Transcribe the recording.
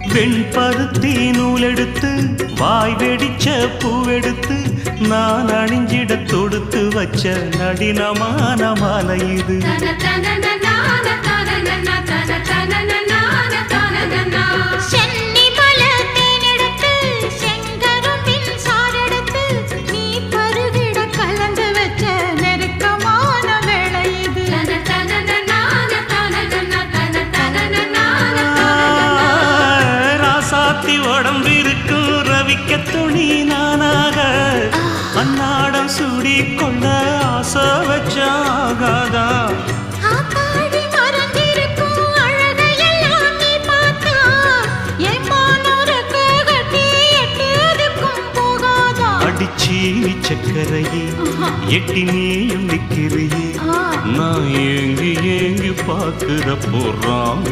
வெண்பருத்தி நூலெடுத்து வாய் வெடிச்ச பூவெடுத்து நான் அணிஞ்சிட தொடுத்து வச்ச நடினமான மாலை இது. உடம்பிருக்கும் ரவிக்க துணி நானாக அன்னாடம் சூடி கொள்ள ஆசை வச்சாகாதா. அடிச்சி சக்கரையே எட்டி நீயும் நிக்கிறியே நான் ஏங்கி ஏங்கி பார்க்கிற போறான்